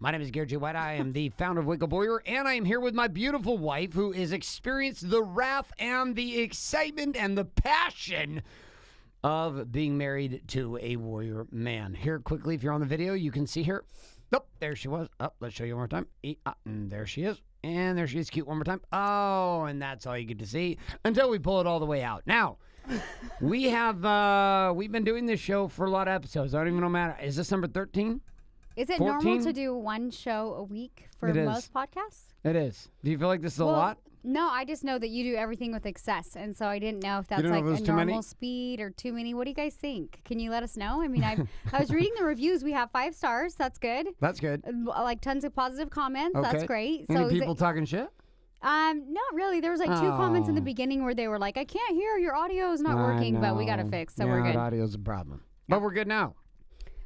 My name is Garrett J. I am the founder of Wake Up Warrior, and I am here with my beautiful wife who has experienced the wrath and the excitement and the passion of being married to a warrior man. Here, quickly, if you're on the video, you can see her. Oh, there she was. Oh, let's show you one more time. And there she is. And there she is, cute, one more time. Oh, and that's all you get to see until we pull it all the way out. Now, we've been doing this show for a lot of episodes. I don't even know, is this number 13? Is it 14? normal to do one show a week for most podcasts? It is. Do you feel like this is a lot? No, I just know that you do everything with excess, and so I didn't know if that's like a normal speed or too many. What do you guys think? Can you let us know? I mean, I was reading the reviews. We have 5 stars. That's good. That's good. Like tons of positive comments. Okay. That's great. Any people talking shit? Not really. There was like 2 comments in the beginning where they were like, I can't hear, your audio is not working, but we got to fix, so we're good. The audio's a problem. But we're good now.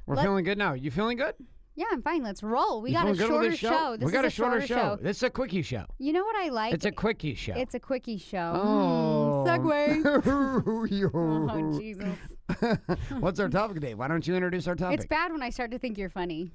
We're feeling good now. You feeling good? Yeah, I'm fine. Let's roll. We got a shorter show. We got a shorter show. This is a quickie show. You know what I like? It's a quickie show. It's a quickie show. Oh. Segue. Oh, Jesus. What's our topic today? Why don't you introduce our topic? It's bad when I start to think you're funny.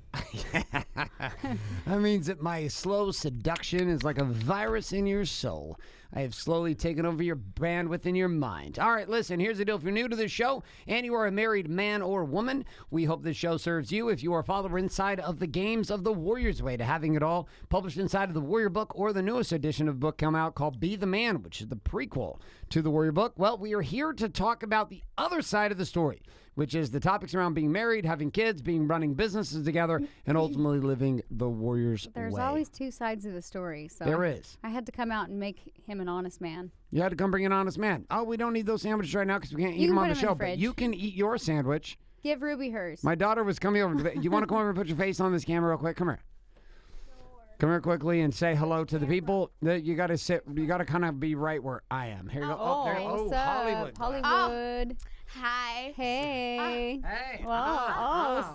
That means that my slow seduction is like a virus in your soul. I have slowly taken over your bandwidth in your mind. All right, listen, here's the deal. If you're new to this show and you are a married man or woman, we hope this show serves you. If you are a follower inside of the games of the Warrior's Way to having it all published inside of the Warrior book or the newest edition of the book come out called Be the Man, which is the prequel to the Warrior book, well, we are here to talk about the other side of the story, which is the topics around being married, having kids, running businesses together, and ultimately living the Warrior's There's way. always 2 sides of the story. So there is. I had to come out and make him an honest man. You had to come bring an honest man. Oh, we don't need those sandwiches right now because we can't eat them on the show. But you can eat your sandwich. Give Ruby hers. My daughter was coming over. You want to come over and put your face on this camera real quick? Come here. Come here quickly and say hello to the people. You got to sit. You got to kind of be right where I am. Here you go. Oh, there. What's up? Hollywood. Oh. Hi. Hey. Hey.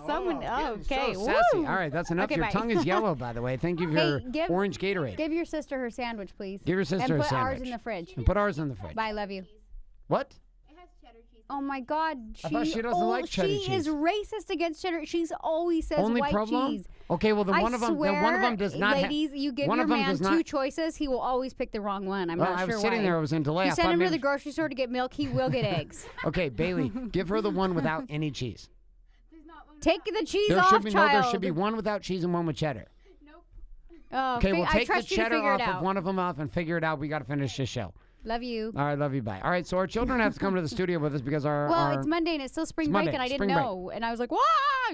Someone. Oh, okay. so sassy. All right, that's enough. Okay, your bye. tongue is yellow, by the way. Thank you for your orange Gatorade. Give your sister her sandwich, please. Give your sister a sandwich. And put ours in the fridge. And put ours in the fridge. Bye, love you. What? Oh my God! I thought she doesn't like cheddar cheese. She is racist against cheddar. She always says white cheese. Okay, well then one of them does not. Ladies, you give your man 2 choices, he will always pick the wrong one. I'm not sure why. I was sitting there. I was in delay. You send him to the grocery store to get milk. He will get eggs. Okay, Bailey, give her the one without any cheese. Take the cheese off, child. No, there should be one without cheese and one with cheddar. Nope. Okay, we'll take the cheddar off of one of them off and figure it out. We got to finish this show. Love you. All right, love you. Bye. All right, so our children have to come to the studio with us because it's Monday and it's still spring break, and I didn't know. And I was like, "Wow,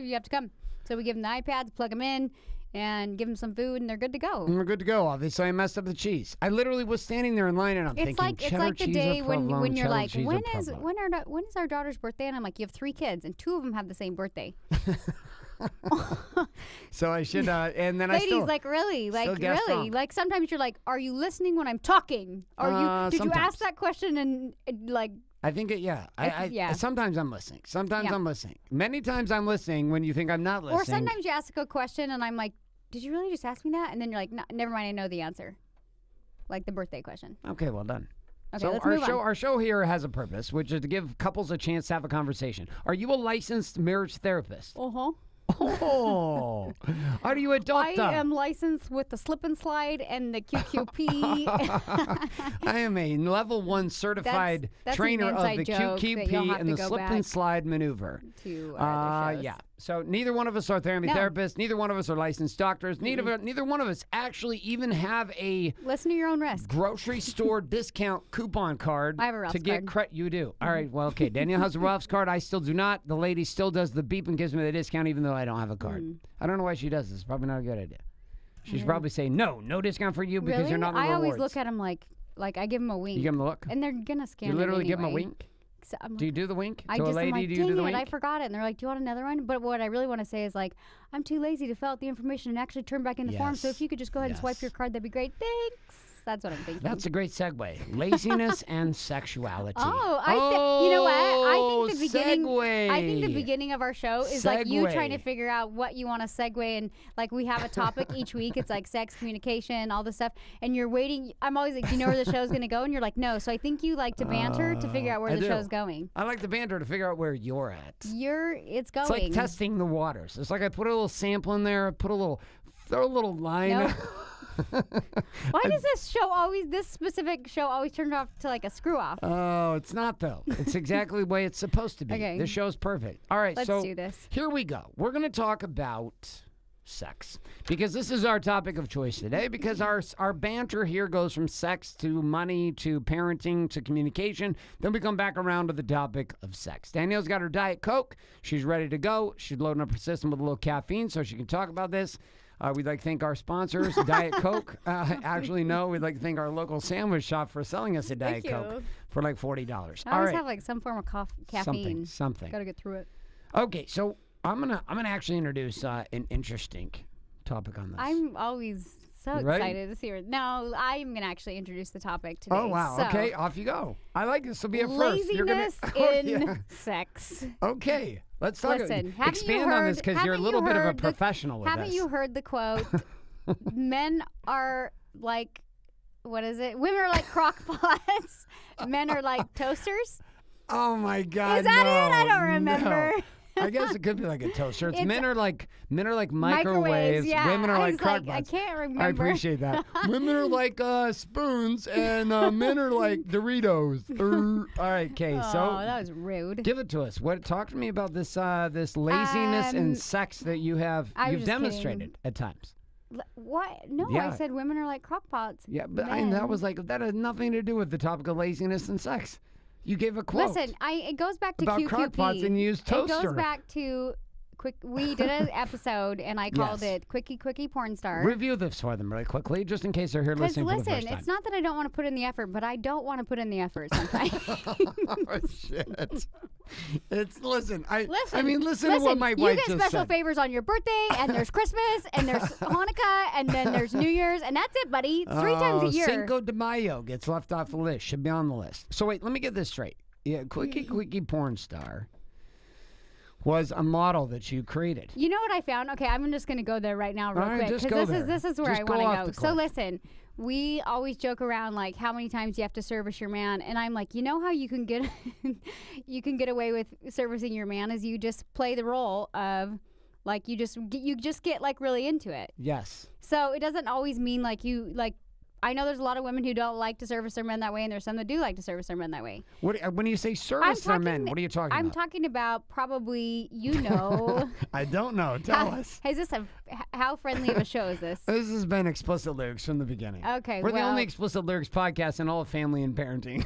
you have to come." So we give them the iPads, plug them in, and give them some food, and they're good to go. And we're good to go. Obviously, I messed up the cheese. I literally was standing there in line, and I'm thinking, it's like the day when you're like, when is our daughter's birthday? And I'm like, you have 3 kids, and 2 of them have the same birthday. So I should, and then ladies, really, like sometimes you're like, are you listening when I'm talking? Did you ask that question and like? I think sometimes I'm listening. Sometimes I'm listening. Many times I'm listening when you think I'm not listening. Or sometimes you ask a question and I'm like, did you really just ask me that? And then you're like, no, never mind, I know the answer. Like the birthday question. Okay, well done. Okay, so let's move on. Our show here has a purpose, which is to give couples a chance to have a conversation. Are you a licensed marriage therapist? Uh-huh. Oh, are you a doctor? I am licensed with the slip and slide and the QQP. I am a level 1 certified trainer of the QQP and the slip and slide maneuver. Yeah. So neither one of us are therapy therapists. Neither one of us are licensed doctors. Neither one of us actually even have a listen to your own risk grocery store discount coupon card. I have a Ralph's to get credit. You do. All right. Well, okay. Danielle has a Ralph's card. I still do not. The lady still does the beep and gives me the discount, even though I don't have a card. I don't know why she does this. It's probably not a good idea. She's probably saying no discount for you because you're not in the rewards. I always look at them like I give them a wink. You give them a look, and they're gonna scan. You literally it give them a wink. So do you do the wink? I to just a lady, am like, do you do the wink? I forgot it. And they're like, do you want another one? But what I really want to say is like, I'm too lazy to fill out the information and actually turn back in the form. So if you could just go ahead and swipe your card, that'd be great. Thanks. That's what I'm thinking. That's a great segue. Laziness and sexuality. You know what? I think the segue. beginning of our show is like you trying to figure out what you want to segue, and like we have a topic each week. It's like sex, communication, all this stuff, and you're waiting. I'm always like, do you know where the show's going to go? And you're like, no. So I think you like to banter to figure out where the show's going. I like the banter to figure out where you're at. It's going. It's like testing the waters. It's like I put a little sample in there, put a little Throw a little line. No. Why does this specific show always turn off to like a screw off? Oh, it's not though. It's exactly the way it's supposed to be. Okay. This show's perfect. All right, Let's so do this. here we go. We're going to talk about sex because this is our topic of choice today because our banter here goes from sex to money to parenting to communication. Then we come back around to the topic of sex. Danielle's got her Diet Coke. She's ready to go. She's loading up her system with a little caffeine so she can talk about this. We'd like to thank our sponsors, Diet Coke. Actually, no, we'd like to thank our local sandwich shop for selling us a Diet Coke for like $40. I always have like some form of caffeine. Something. Got to get through it. Okay, so I'm gonna actually introduce an interesting topic on this. I'm always so excited to see her. No, I'm gonna actually introduce the topic today. Oh wow! So, okay, off you go. I like this. Will be a first. Laziness in sex. Okay, let's talk. Listen, expand on this because you're a little bit of a professional with this. Haven't you heard the quote? Men are like, what is it? Women are like crock pots. Men are like toasters. Oh my God! Is that it? I don't remember. No. I guess it could be like a toaster. Men are like microwaves. Yeah. Women are like crock pots. I can't remember. I appreciate that. Women are like spoons, and men are like Doritos. All right, Kay. So that was rude. give it to us. Talk to me about this this laziness and sex that you've demonstrated at times. What? No, Yeah. I said women are like crock pots. Yeah, but that has nothing to do with the topic of laziness and sex. You gave a quote. Listen, it goes back to about QQP. crock pots and you used toaster. It goes back to we did an episode and I called it Quickie Porn Star. Review this for them really quickly, just in case they're here listening for the first time. It's not that I don't want to put in the effort, but I don't want to put in the effort sometimes. Oh shit! Listen to what my wife just said. You get special favors on your birthday, and there's Christmas, and there's Hanukkah, and then there's New Year's, and that's it, buddy. It's 3 times a year. Cinco de Mayo gets left off the list. Should be on the list. So wait, let me get this straight. Yeah, Quickie Porn Star was a model that you created. You know what I found? Okay, I'm just going to go there right now real quick. Because this is where I want to go. So listen, we always joke around like how many times you have to service your man, and I'm like, you know how you can get away with servicing your man is you just play the role of like you just get like really into it. Yes. So it doesn't always mean like you like. I know there's a lot of women who don't like to service their men that way, and there's some that do like to service their men that way. When you say service their men, what are you talking about? I'm talking about probably, you know. I don't know. Tell us. Is this how friendly of a show is this? This has been explicit lyrics from the beginning. Okay, We're the only explicit lyrics podcast in all of family and parenting.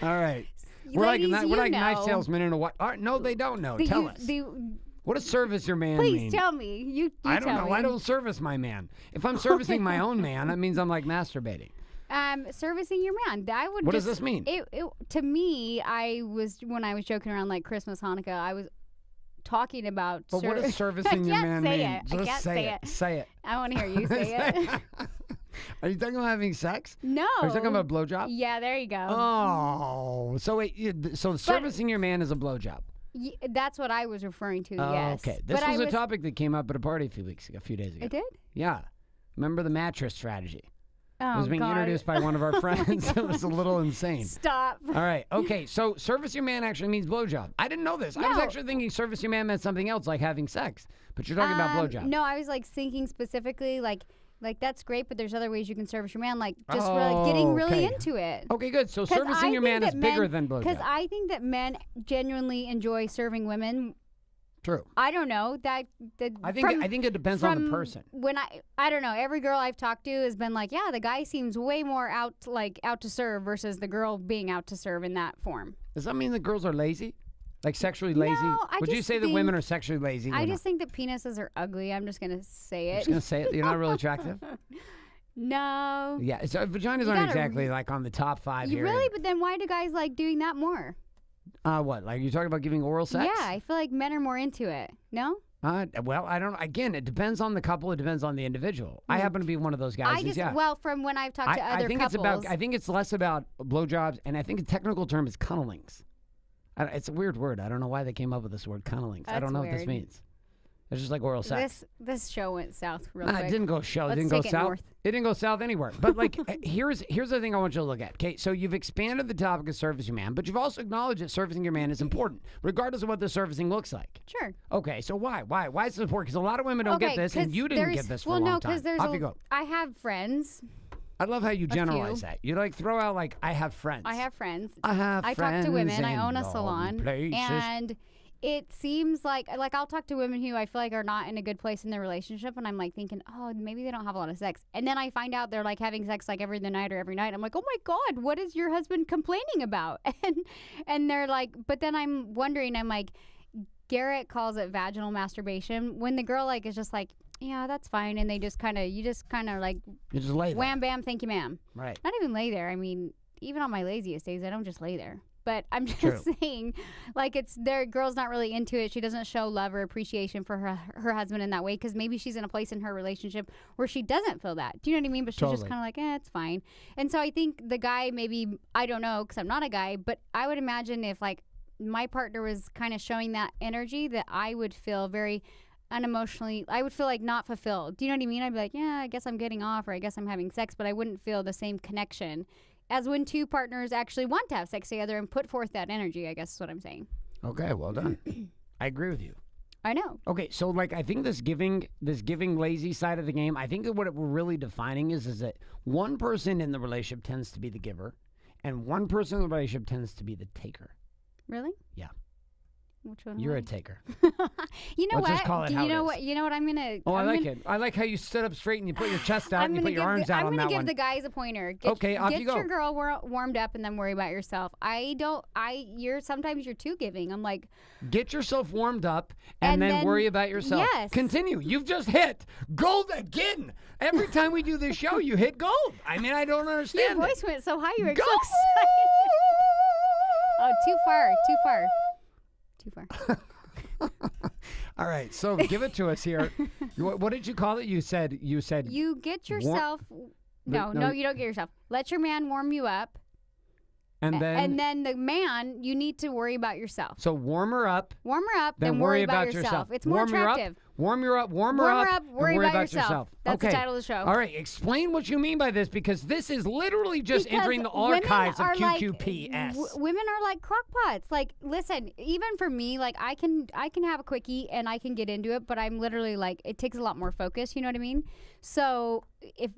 All right. We're like knife salesmen in a what? No, they don't know. Tell us. What does service your man mean? Please tell me. You I don't tell know. me. I don't service my man. If I'm servicing my own man, that means I'm like masturbating. Servicing your man. What does this mean? To me, when I was joking around like Christmas, Hanukkah, I was talking about. But what does servicing your man mean? I can't say it. Say it. I want to hear you say it. Are you talking about having sex? No. Are you talking about a blowjob? Yeah, there you go. Oh, so wait. So servicing your man is a blowjob. That's what I was referring to, yes. Okay. This was a topic that came up at a party a few days ago. It did? Yeah. Remember the mattress strategy? Oh, it was being introduced by one of our friends. It was a little insane. Stop. All right. Okay. So service your man actually means blowjob. I didn't know this. No. I was actually thinking service your man meant something else, like having sex. But you're talking about blowjob. No, I was like thinking specifically like that's great, but there's other ways you can service your man, like just getting really into it. Okay, good. So servicing your man is bigger than blowjob. Because I think that men genuinely enjoy serving women. True. I don't know that. I think it depends on the person. When I don't know. Every girl I've talked to has been like, yeah, the guy seems way more out to serve versus the girl being out to serve in that form. Does that mean that girls are lazy? Like sexually lazy? No, Would you say that women are sexually lazy? I just think that penises are ugly. I'm just gonna say it. Just gonna say it. You're not really attractive. No. Yeah. So vaginas aren't exactly like on the top 5 here. Really? But then why do guys like doing that more? What? Like you're talking about giving oral sex? Yeah, I feel like men are more into it. No? Well, I don't. Again, it depends on the couple. It depends on the individual. I happen to be one of those guys. Well, from when I've talked to other couples, I think it's less about blowjobs, and I think the technical term is cunnelings. It's a weird word. I don't know why they came up with this word, cunnelings. I don't know what this means. It's just like oral sex. This show went south real quick. It didn't go south. It didn't go south. It didn't go south anywhere. But like, here's the thing I want you to look at. Okay, so you've expanded the topic of servicing your man, but you've also acknowledged that servicing your man is important, regardless of what the servicing looks like. Sure. Okay, so why is this important? Because a lot of women don't get this, and you didn't get this for a long time. Well, no, because Off you go. I have friends. I love how you generalize that. You like throw out like, I have friends. I have friends. I talk to women. I own a salon, and it seems like I'll talk to women who I feel like are not in a good place in their relationship, and I'm like thinking, oh, maybe they don't have a lot of sex, and then I find out they're like having sex like every night. I'm like, oh my God, what is your husband complaining about? And they're like, but then I'm wondering, I'm like, Garrett calls it vaginal masturbation when the girl like is just like, yeah, that's fine, and you just kind of like, you just lay there. Wham bam, thank you ma'am. Right. Not even lay there. I mean, even on my laziest days, I don't just lay there. But I'm just saying, like, girl's not really into it. She doesn't show love or appreciation for her husband in that way, because maybe she's in a place in her relationship where she doesn't feel that. Do you know what I mean? But she's just kind of like, it's fine. And so I think the guy maybe, I don't know, because I'm not a guy, but I would imagine if like my partner was kind of showing that energy, that I would feel very unemotionally, I would feel like not fulfilled. Do you know what I mean? I'd be like, yeah, I guess I'm getting off, or I guess I'm having sex, but I wouldn't feel the same connection as when two partners actually want to have sex together and put forth that energy, I guess is what I'm saying. Okay, well done. I agree with you. I know. Okay, so like I think this giving lazy side of the game, I think that what we're really defining is that one person in the relationship tends to be the giver, and one person in the relationship tends to be the taker. Really? Yeah. Which one? You're a taker. You know Let's what? just call it how you know it what? is. You know what? I'm gonna. I like it. I like how you stood up straight and you put your chest out and you put your arms out on that one. I'm gonna give the guys a pointer. Okay, off you go. Get your girl warmed up and then worry about yourself. Sometimes you're too giving. I'm like, get yourself warmed up and then worry about yourself. Yes. Continue. You've just hit gold again. Every time we do this show, you hit gold. I mean, I don't understand. Your voice went so high. You were Go! so excited. Oh, too far. All right, so give it to us here. What did you call it? You said you get yourself. No, you don't get yourself. Let your man warm you up. And then the man, you need to worry about yourself. So warm her up. Warm her up, then worry about yourself. It's more attractive. Warm her up, worry about yourself. That's the title of the show. All right, explain what you mean by this, because this is literally just entering the archives of QQPS. Women are like crockpots. Like, listen, even for me, like I can have a quickie and I can get into it, but I'm literally like, it takes a lot more focus. You know what I mean? So if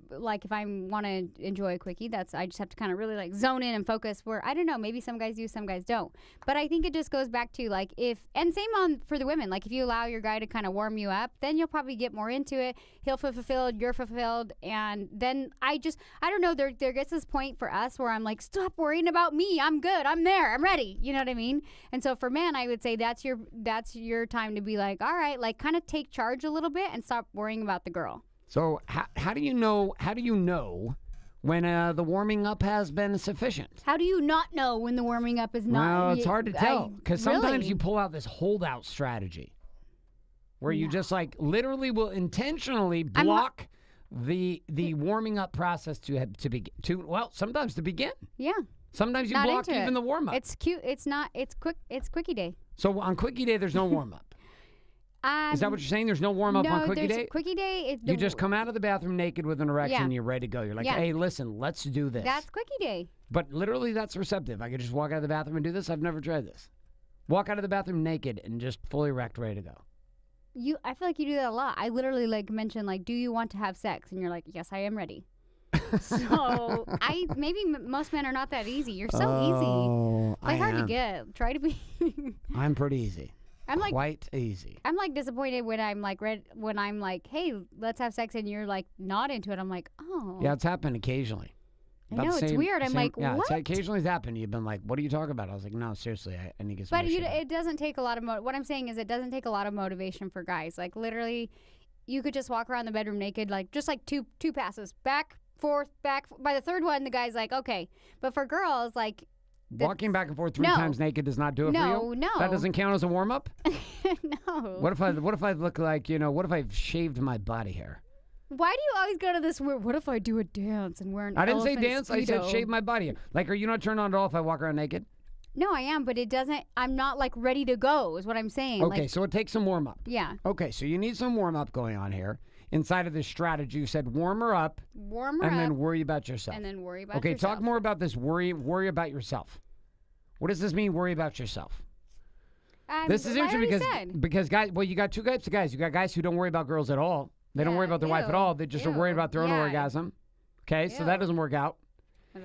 I want to enjoy a quickie, I just have to kind of really like zone in and focus. Where I don't know, maybe some guys do, some guys don't. But I think it just goes back to like and same for the women. Like if you allow your guy to kind of warm you up, then you'll probably get more into it. He'll feel fulfilled, you're fulfilled, and then I don't know, there gets this point for us where I'm like, stop worrying about me, I'm good, I'm there, I'm ready, you know what I mean? And so for men, I would say that's your time to be like, all right, like kind of take charge a little bit and stop worrying about the girl. So how do you know when the warming up has been sufficient? How do you not know when the warming up is not? Well, it's hard to tell, because sometimes you pull out this holdout strategy where you just like literally will intentionally block the warming up process sometimes to begin. Yeah. Sometimes you block even the warm up. It's cute. It's not. It's quick. It's quickie day. So on quickie day, there's no warm up. Is that what you're saying? There's no warm up on quickie day? Quickie day. You just come out of the bathroom naked with an erection and you're ready to go. You're like, hey, listen, let's do this. That's quickie day. But literally, that's receptive. I could just walk out of the bathroom and do this. I've never tried this. Walk out of the bathroom naked and just fully erect, ready to go. I feel like you do that a lot. I literally like mention like, do you want to have sex? And you're like, yes, I am ready. So maybe most men are not that easy. You're so easy. It's hard to get. Try to be. I'm pretty easy. I'm like quite easy. I'm like disappointed when I'm like when I'm like, hey, let's have sex, and you're like not into it. I'm like, oh. Yeah, it's happened occasionally. I know, it's weird. I'm like, yeah, what? Occasionally it's happened. You've been like, what are you talking about? I was like, no, seriously, I need to get some. But it doesn't take a lot of what I'm saying is it doesn't take a lot of motivation for guys. Like literally, you could just walk around the bedroom naked, like just like two passes, back, forth, back. By the third one, the guy's like, okay. But for girls, like. Walking back and forth three times naked does not do it for you? No. That doesn't count as a warm-up? No. What if I look like, what if I've shaved my body hair? Why do you always go to this weird, what if I do a dance and wear an I didn't say elephant dance, Speedo? I said shave my body hair. Like, are you not turned on at all if I walk around naked? No, I am, but it doesn't. I'm not like ready to go. Is what I'm saying. Okay, like, so it takes some warm up. Yeah. Okay, so you need some warm up going on here. Inside of this strategy, you said warm her up. Warm her and up. then worry about yourself. And then worry about okay, yourself. talk more about this. Worry about yourself. What does this mean? Worry about yourself. This is interesting because guys. Well, you got two types of guys. You got guys who don't worry about girls at all. They don't worry about their wife at all. They just are worried about their own orgasm. Okay, so that doesn't work out.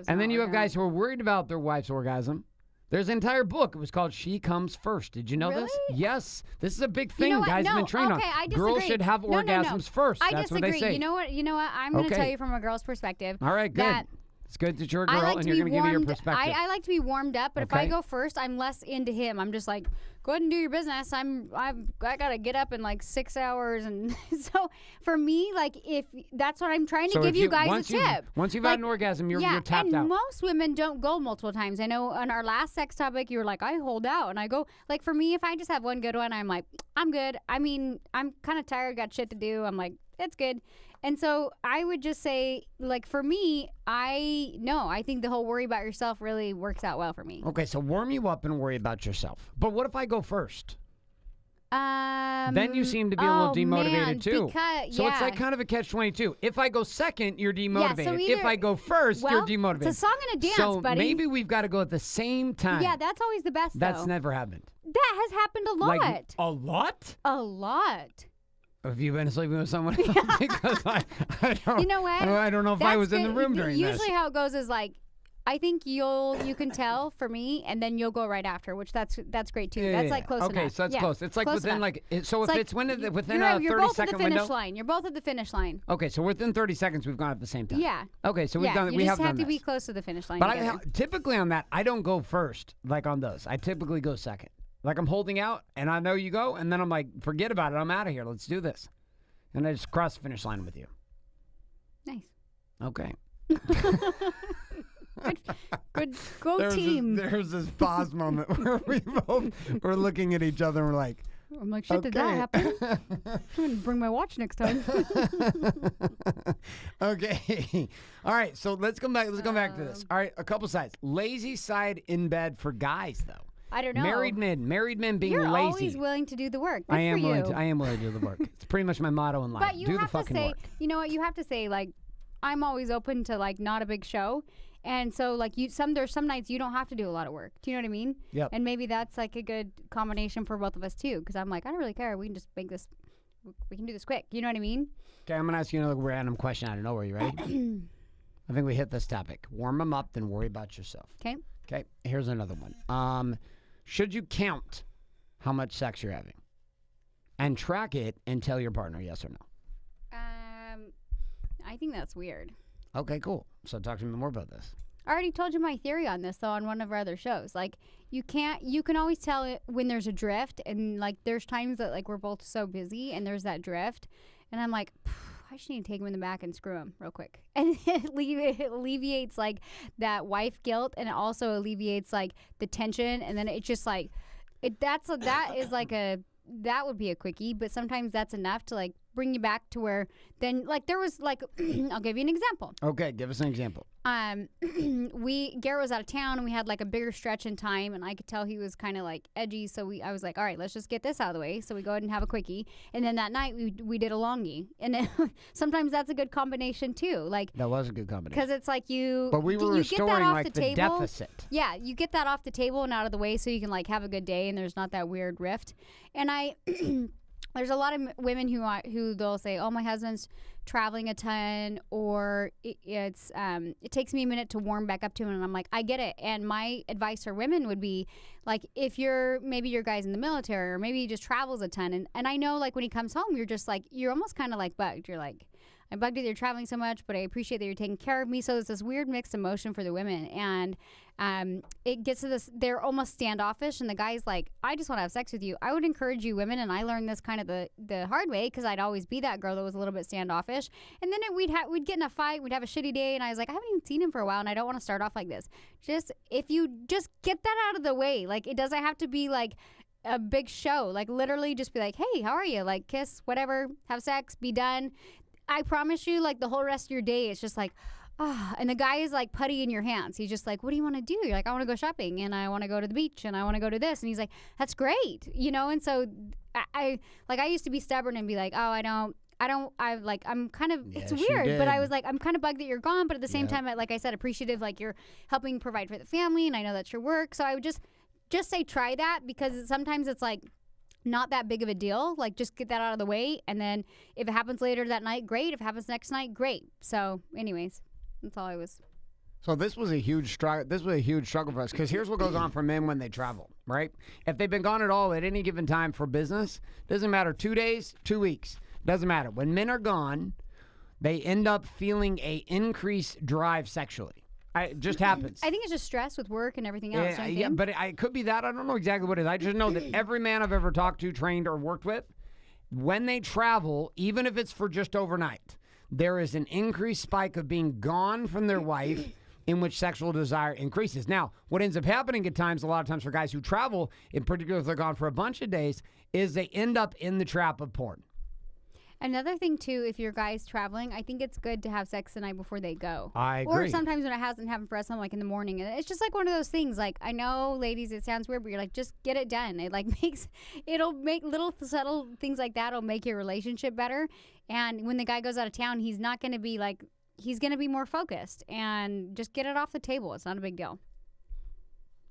And then you have guys who are worried about their wife's orgasm. There's an entire book. It was called She Comes First. Did you know this? Yes. This is a big thing guys have been trained on. I disagree. Girls should have orgasms first. I That's disagree. what they say. You know what? I'm going to tell you from a girl's perspective. All right, good. It's good that you're a girl and you're going to give me your perspective. I like to be warmed up, but if I go first, I'm less into him. I'm just like, go ahead and do your business. I got to get up in like 6 hours. And so for me, like, if that's what I'm trying to give you guys a tip. Once you've had an orgasm, you're tapped out. And most women don't go multiple times. I know on our last sex topic, you were like, I hold out. And I go, like, for me, if I just have one good one, I'm like, I'm good. I mean, I'm kind of tired, got shit to do. I'm like, it's good. And so I would just say, like, for me, I think the whole worry about yourself really works out well for me. Okay, so warm you up and worry about yourself. But what if I go first? Then you seem to be a little demotivated too. So it's like kind of a catch-22. If I go second, you're demotivated. So either, if I go first, you're demotivated. It's a song and a dance, so buddy. Maybe we've got to go at the same time. Yeah, that's always the best, That's never happened. That has happened a lot. Like, a lot? A lot. Have you been sleeping with someone else? Because I don't. You know what? I don't know if I was in the room during this. Usually, how it goes is like, I think you can tell for me, and then you'll go right after, which that's great too. That's like close enough. Okay, so that's close. It's like close within enough. So if it's within a 30-second window. You're both at the finish line. You're both at the finish line. Okay, so within 30 seconds, we've gone at the same time. Yeah. Okay, so we've done. You We just have have done to be this. close to the finish line. But typically on that, I don't go first. Like on those, I typically go second. Like I'm holding out, and I know you go, and then I'm like, forget about it. I'm out of here. Let's do this. And I just cross the finish line with you. Nice. Okay. Good. Go team. There's this pause moment where we both were looking at each other and we're like, I'm like, shit, did that happen? I'm going to bring my watch next time. Okay. All right, so let's come back. Let's come back to this. All right, a couple sides. Lazy side in bed for guys, though. I don't know. Married men being You're lazy. You're always willing to do the work. Good I am for willing you. I am willing to do the work. It's pretty much my motto in life. But you do the have to fucking say, work. you know what? You have to say, like, I'm always open to like not a big show, and so like there's some nights you don't have to do a lot of work. Do you know what I mean? Yep. And maybe that's like a good combination for both of us too, because I'm like, I don't really care. We can just make this. We can do this quick. You know what I mean? Okay, I'm gonna ask you another random question out of nowhere. You ready? I think we hit this topic. Warm them up, then worry about yourself. Okay. Okay. Here's another one. Should you count how much sex you're having, and track it and tell your partner yes or no? I think that's weird. Okay, cool. So talk to me more about this. I already told you my theory on this though on one of our other shows. Like you can always tell it when there's a drift, and like there's times that like we're both so busy and there's that drift, and I'm like, I just need to take him in the back and screw him real quick. And it alleviates like that wife guilt, and it also alleviates like the tension, and then it's just like that would be a quickie, but sometimes that's enough to like bring you back to where then like there was like I'll give you an example. Okay, give us an example. Garrett was out of town and we had like a bigger stretch in time, and I could tell he was kind of like edgy, so I was like, all right, let's just get this out of the way. So we go ahead and have a quickie, and then that night we did a longie, and sometimes that's a good combination too. Like that was a good combination because it's like but we were restoring like the deficit. Yeah, you get that off the table and out of the way, so you can like have a good day, and there's not that weird rift. And there's a lot of women who they'll say, oh, my husband's traveling a ton, or it takes me a minute to warm back up to him, and I'm like, I get it. And my advice for women would be like, if maybe your guy's in the military, or maybe he just travels a ton, and I know like when he comes home, you're just like, you're almost kind of like bugged. You're like, I'm bugged that you're traveling so much, but I appreciate that you're taking care of me. So it's this weird mixed emotion for the women. And it gets to this, they're almost standoffish. And the guy's like, I just want to have sex with you. I would encourage you women, and I learned this kind of the hard way, because I'd always be that girl that was a little bit standoffish. And then we'd get in a fight, we'd have a shitty day, and I was like, I haven't even seen him for a while, and I don't want to start off like this. If you just get that out of the way, like it doesn't have to be like a big show. Like literally just be like, hey, how are you? Like kiss, whatever, have sex, be done. I promise you, like the whole rest of your day, it's just like, and the guy is like putty in your hands. He's just like, what do you want to do? You're like, I want to go shopping and I want to go to the beach and I want to go to this. And he's like, that's great. And so I used to be stubborn and be like, oh, I'm kind of, it's weird, but I was like, I'm kind of bugged that you're gone. But at the same time, like I said, appreciative, like you're helping provide for the family. And I know that's your work. So I would just say, try that, because sometimes it's like not that big of a deal. Like just get that out of the way. And then if it happens later that night, great. If it happens next night, great. So anyways, that's all I was. So this was a huge struggle. This was a huge struggle for us, because here's what goes on for men when they travel, right? If they've been gone at all at any given time for business, doesn't matter, 2 days, 2 weeks, doesn't matter. When men are gone, they end up feeling a increased drive sexually. It just happens. I think it's just stress with work and everything else. Yeah, but it could be that. I don't know exactly what it is. I just know that every man I've ever talked to, trained, or worked with, when they travel, even if it's for just overnight, there is an increased spike of being gone from their wife, in which sexual desire increases. Now, what ends up happening at times, a lot of times for guys who travel, in particular if they're gone for a bunch of days, is they end up in the trap of porn. Another thing, too, if you're guys traveling, I think it's good to have sex the night before they go. I agree. Or sometimes when it hasn't happened for us, I'm like in the morning. And it's just like one of those things. Like, I know, ladies, it sounds weird, but you're like, just get it done. It'll make little subtle things like that will make your relationship better. And when the guy goes out of town, he's not going to be like, he's going to be more focused. And just get it off the table. It's not a big deal.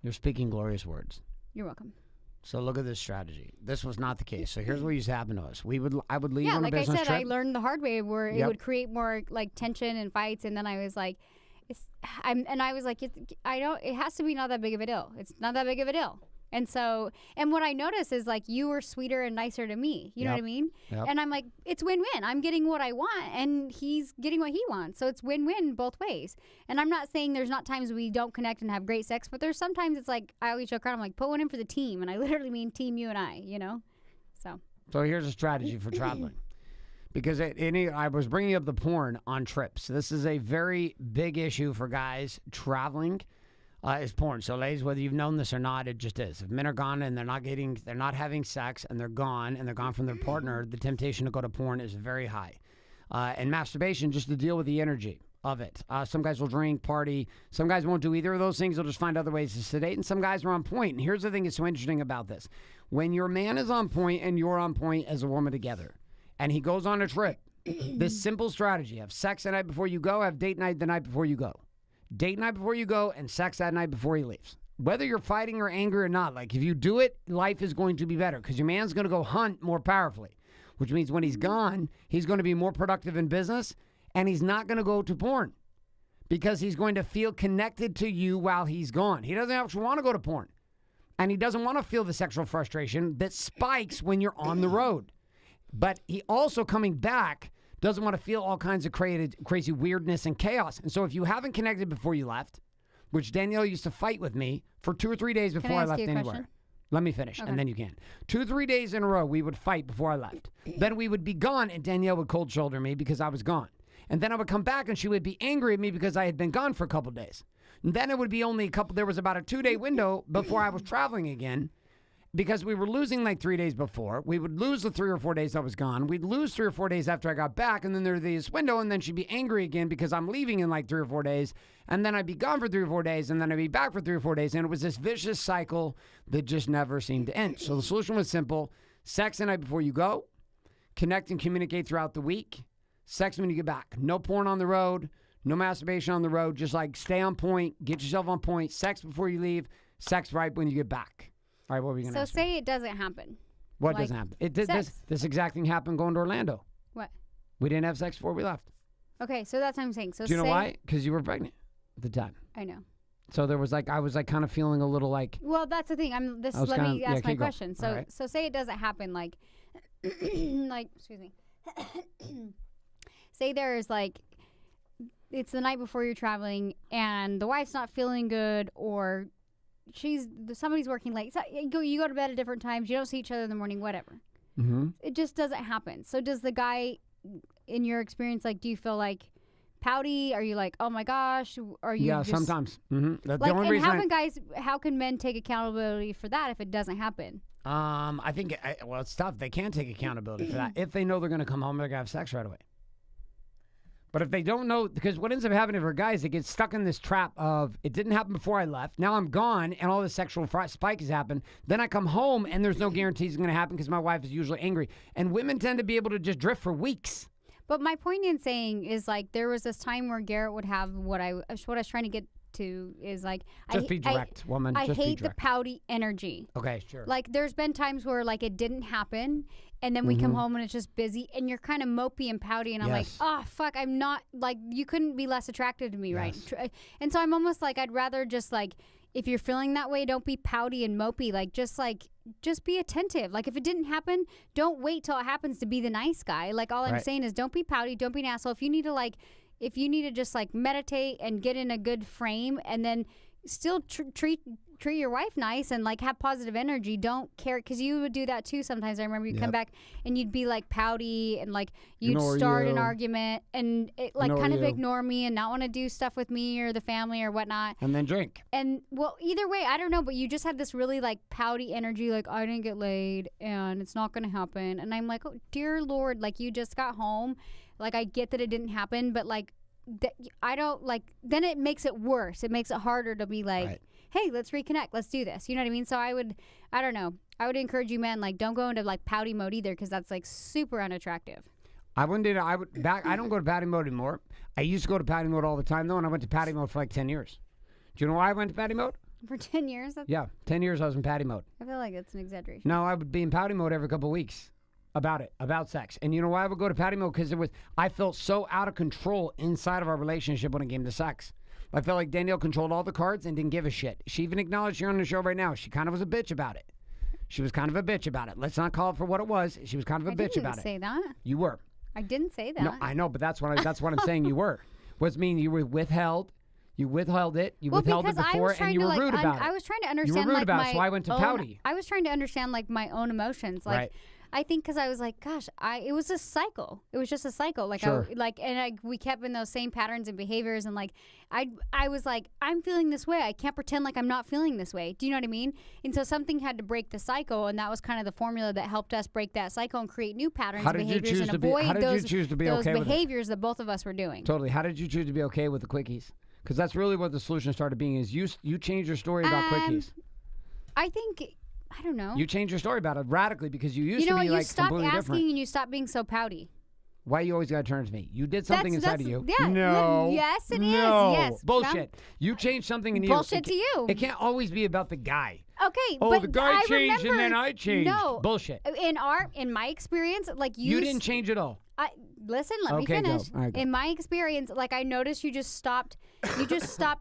You're speaking glorious words. You're welcome. So look at this strategy. This was not the case. So here's what used to happen to us. I would leave on a like business I said, trip. I learned the hard way where it would create more like tension and fights, and then I was like, it has to be not that big of a deal. It's not that big of a deal. And so, and what I noticed is like you were sweeter and nicer to me. You know what I mean? Yep. And I'm like, it's win-win. I'm getting what I want and he's getting what he wants. So it's win-win both ways. And I'm not saying there's not times we don't connect and have great sex, but there's sometimes it's like, I always joke around, I'm like, put one in for the team. And I literally mean team you and I, So here's a strategy for traveling. Because I was bringing up the porn on trips. This is a very big issue for guys traveling. Is porn. So ladies, whether you've known this or not, it just is. If men are gone and they're not having sex and they're gone from their partner, the temptation to go to porn is very high. And masturbation, just to deal with the energy of it. Some guys will drink, party. Some guys won't do either of those things. They'll just find other ways to sedate. And some guys are on point. And here's the thing that's so interesting about this. When your man is on point and you're on point as a woman together, and he goes on a trip, this simple strategy: have sex the night before you go, have date night the night before you go. Date night before you go, and sex that night before he leaves. Whether you're fighting or angry or not, like if you do it, life is going to be better because your man's going to go hunt more powerfully, which means when he's gone, he's going to be more productive in business, and he's not going to go to porn because he's going to feel connected to you while he's gone. He doesn't actually want to go to porn, and he doesn't want to feel the sexual frustration that spikes when you're on the road. But he also, coming back, doesn't want to feel all kinds of crazy weirdness and chaos. And so if you haven't connected before you left, which Danielle used to fight with me for 2 or 3 days before I left anywhere. Question? Let me finish, and then you can. 2 or 3 days in a row, we would fight before I left. Then we would be gone, and Danielle would cold shoulder me because I was gone. And then I would come back, and she would be angry at me because I had been gone for a couple days. And then it would be there was about a 2-day window before I was traveling again, because we were losing like 3 days before. We would lose the 3 or 4 days I was gone. We'd lose 3 or 4 days after I got back, and then there's this window, and then she'd be angry again because I'm leaving in like 3 or 4 days, and then I'd be gone for 3 or 4 days, and then I'd be back for 3 or 4 days, and it was this vicious cycle that just never seemed to end. So the solution was simple: sex the night before you go, connect and communicate throughout the week, sex when you get back. No porn on the road, no masturbation on the road, just like stay on point, get yourself on point, sex before you leave, sex right when you get back. All right, what were you going to ask me? Say it doesn't happen. What doesn't happen? It did this exact thing happened going to Orlando. What? We didn't have sex before we left. Okay, so that's what I'm saying. So do you know why? Because you were pregnant at the time. I know. So there was I was kind of feeling a little like. Well, that's the thing. Let me ask my question. So right. so say it doesn't happen like excuse me. Say there's it's the night before you're traveling and the wife's not feeling good, or somebody's working late. So you go to bed at different times. You don't see each other in the morning. Whatever. Mm-hmm. It just doesn't happen. So does the guy, in your experience, do you feel like pouty? Are you like, oh my gosh? Are you? Yeah, sometimes. Mm-hmm. The only and reason how can men take accountability for that if it doesn't happen? I think it's tough. They can take accountability for that if they know they're going to come home. They're going to have sex right away. But if they don't know, because what ends up happening for guys, they get stuck in this trap of it didn't happen before I left. Now I'm gone, and all this sexual spike has happened. Then I come home, and there's no guarantees it's going to happen because my wife is usually angry. And women tend to be able to just drift for weeks. But my point in saying is like there was this time where Garrett would have what I was trying to get to is like just be direct, woman. I just hate the pouty energy. Okay, sure. Like there's been times where like it didn't happen, and then we come home and it's just busy, and you're kind of mopey and pouty, and I'm like, oh fuck, I'm not like you couldn't be less attractive to me, right? And so I'm almost like I'd rather just like if you're feeling that way, don't be pouty and mopey. Like just be attentive. Like if it didn't happen, don't wait till it happens to be the nice guy. Like all I'm saying is don't be pouty, don't be an asshole. If you need to just like meditate and get in a good frame and then still treat your wife nice and like have positive energy, don't care, because you would do that too sometimes. I remember you'd come back and you'd be like pouty and like you'd start an argument and it, like kind of ignore me and not want to do stuff with me or the family or whatnot. And then drink. And well, either way, I don't know, but you just had this really like pouty energy, like I didn't get laid and it's not going to happen. And I'm like, oh dear Lord, like you just got home. Like, I get that it didn't happen, but, like, I don't, like, then it makes it worse. It makes it harder to be like, hey, let's reconnect. Let's do this. You know what I mean? So I don't know. I would encourage you men, like, don't go into, like, pouty mode either because that's, like, super unattractive. I don't go to pouty mode anymore. I used to go to pouty mode all the time, though, and I went to pouty mode for, like, 10 years. Do you know why I went to pouty mode? For 10 years? Yeah, 10 years I was in pouty mode. I feel like it's an exaggeration. No, I would be in pouty mode every couple of weeks. About sex. And you know why I would go to pouty mode? Because I felt so out of control inside of our relationship when it came to sex. I felt like Danielle controlled all the cards and didn't give a shit. She even acknowledged here on the show right now. She kind of was a bitch about it. Let's not call it for what it was. She was kind of a bitch about it. I didn't say that. You were. I didn't say that. No, I know, but that's what I'm saying you were. What's mean you were withheld. You withheld it. You withheld it before, and you were rude about it. I was trying to understand. You were rude about it, so I went to pouty. I was trying to understand like my own emotions. Like, I think because I was like, gosh, it was a cycle. It was just a cycle. Like, sure. We kept in those same patterns and behaviors. And like, I was like, I'm feeling this way. I can't pretend like I'm not feeling this way. Do you know what I mean? And so something had to break the cycle, and that was kind of the formula that helped us break that cycle and create new patterns and behaviors and avoid those behaviors that both of us were doing. Totally. How did you choose to be okay with the quickies? Because that's really what the solution started being. Is you changed your story about quickies? I think. I don't know. You changed your story about it radically because you used to be like completely different. You stopped asking and you stopped being so pouty. Why you always got to turn it to me? You did something inside of you. Yeah. No. Yes, it is. Yes. Bullshit. You changed something in you. Bullshit to you. It can't always be about the guy. Okay, but the guy changed and then I changed. No. Bullshit. In my experience, like you didn't change at all. Listen, let me finish. Go. Right, go. In my experience, like I noticed you just stopped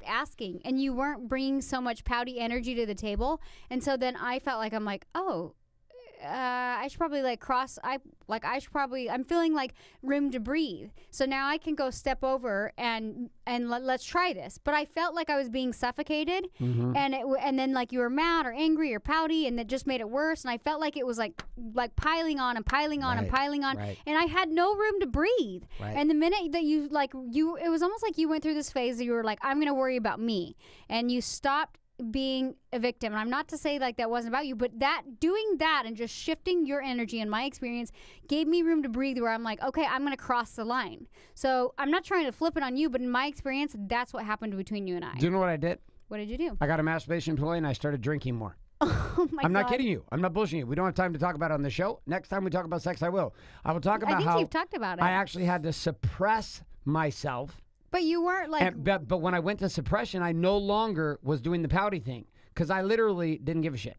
asking, and you weren't bringing so much pouty energy to the table. And so then I felt like I'm like, oh, I should probably I'm feeling like room to breathe. So now I can go step over and let's try this. But I felt like I was being suffocated, and then like you were mad or angry or pouty, and that just made it worse. And I felt like it was like piling on and piling on and piling on, and I had no room to breathe. Right. And the minute that it was almost like you went through this phase that you were like, I'm going to worry about me, and you stopped being a victim. And I'm not to say like that wasn't about you, but doing that and just shifting your energy, in my experience, gave me room to breathe, where I'm like, okay, I'm going to cross the line. So I'm not trying to flip it on you, but in my experience, that's what happened between you and I. Do you know what I did? What did you do? I got a masturbation toy and I started drinking more. Oh my God. I'm not kidding you. I'm not bullshitting you. We don't have time to talk about it on the show. Next time we talk about sex, I will. I will talk about how you've talked about it. I actually had to suppress myself. But you weren't like... But when I went to suppression, I no longer was doing the pouty thing because I literally didn't give a shit.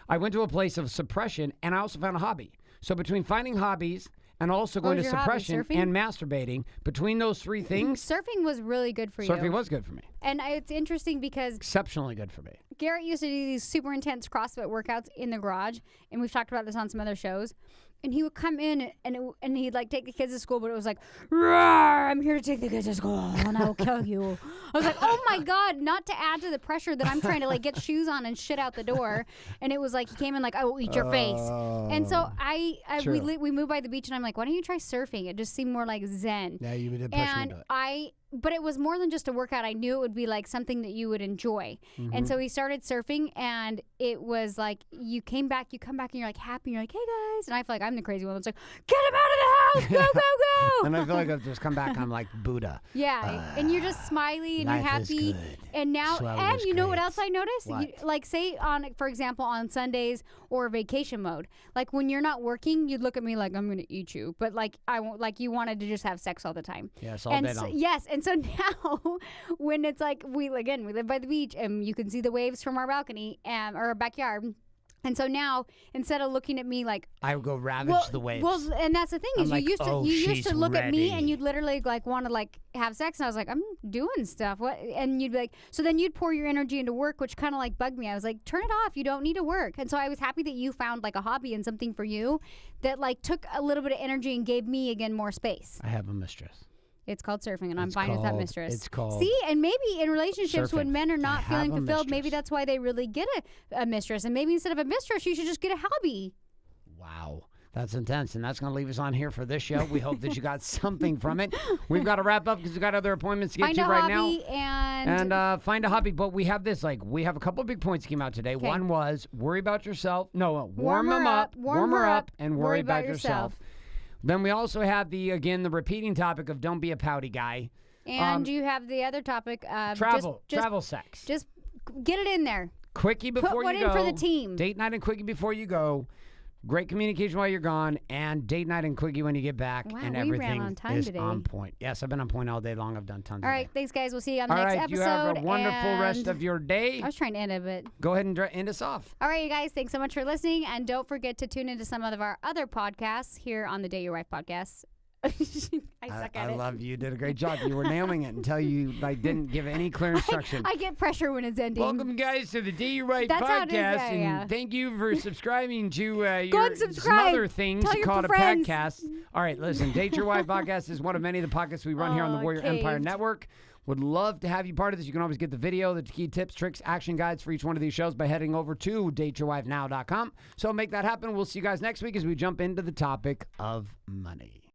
I went to a place of suppression, and I also found a hobby. So between finding hobbies and also going to suppression and masturbating, between those three things... Surfing was really good for you. Surfing was good for me. And it's interesting because... Exceptionally good for me. Garrett used to do these super intense CrossFit workouts in the garage, and we've talked about this on some other shows. And he would come in and he'd like take the kids to school, but it was like, "Roar, I'm here to take the kids to school and I will kill you." I was like, oh my God, not to add to the pressure that I'm trying to like get shoes on and shit out the door. And it was like, he came in like, "I will eat your face." And so we moved by the beach, and I'm like, why don't you try surfing? It just seemed more like zen. Yeah, you did push me to it. But it was more than just a workout. I knew it would be like something that you would enjoy. And so we started surfing, and it was like you come back and you're like happy. And you're like, "Hey guys." And I feel like I'm the crazy one that's like, "Get him out of the house. Go, go, And I feel like I've just come back. I'm like Buddha. Yeah, and you're just smiley and you're life is happy. good. And now, Swell and was you know what great. else I noticed? What? Like, say for example, on Sundays or vacation mode. Like when you're not working, you'd look at me like I'm gonna eat you. But like I won't. Like you wanted to just have sex all the time. Yes, all day long. Yes, and so now when it's like we live by the beach and you can see the waves from our balcony or our backyard. And so now, instead of looking at me like I would go ravage the waves. well, and that's the thing is I'm you like, used to look at me ready. and you'd literally like want to like have sex, and I was like, I'm doing stuff. What? And you'd be like, so then you'd pour your energy into work, which kind of like bugged me. I was like, turn it off. You don't need to work. And so I was happy that you found like a hobby and something for you that like took a little bit of energy and gave me again more space. I have a mistress. It's called surfing, and I'm fine with that, mistress. It's called. See, and maybe in relationships surfing. when men are not I feeling have a fulfilled, maybe mistress. that's why they really get a mistress. And maybe instead of a mistress, you should just get a hobby. Wow. That's intense, and that's going to leave us on here for this show. We hope that you got something from it. We've got to wrap up because we've got other appointments to get Find to a right hobby now. And find a hobby. But we have this, we have a couple of big points came out today. 'Kay. One was worry about yourself. No, warm her them up, warm her up, and worry about yourself. yourself. Then we also have the repeating topic of don't be a pouty guy. And you have the other topic. Travel just sex. Just get it in there. Quickie before Put one you in go. for the team. Date night and quickie before you go. Great communication while you're gone, and date night and quickie when you get back, Wow, and we everything ran on time is today. on point. Yes, I've been on point all day long. I've done tons. All of right, it. thanks, guys. We'll see you on the All next right, episode. you have a wonderful rest and of your day. I was trying to end it, but Go ahead and end us off. all right, you guys. Thanks so much for listening, and don't forget to tune into some of our other podcasts here on the Date Your Wife podcast. I suck at it. I love you. You did a great job. You were nailing it until you didn't give any clear instruction. I get pressure when it's ending. Welcome, guys, to the Date Your Wife That's how it is, podcast, yeah. and thank you for subscribing to Go your and some subscribe. other things Tell your called a friends. podcast. All right, listen, Date Your Wife podcast is one of many of the podcasts we run here on the Warrior Empire caved. Network. Would love to have you part of this. You can always get the video, the key tips, tricks, action guides for each one of these shows by heading over to dateyourwifenow.com. So make that happen. We'll see you guys next week as we jump into the topic of money.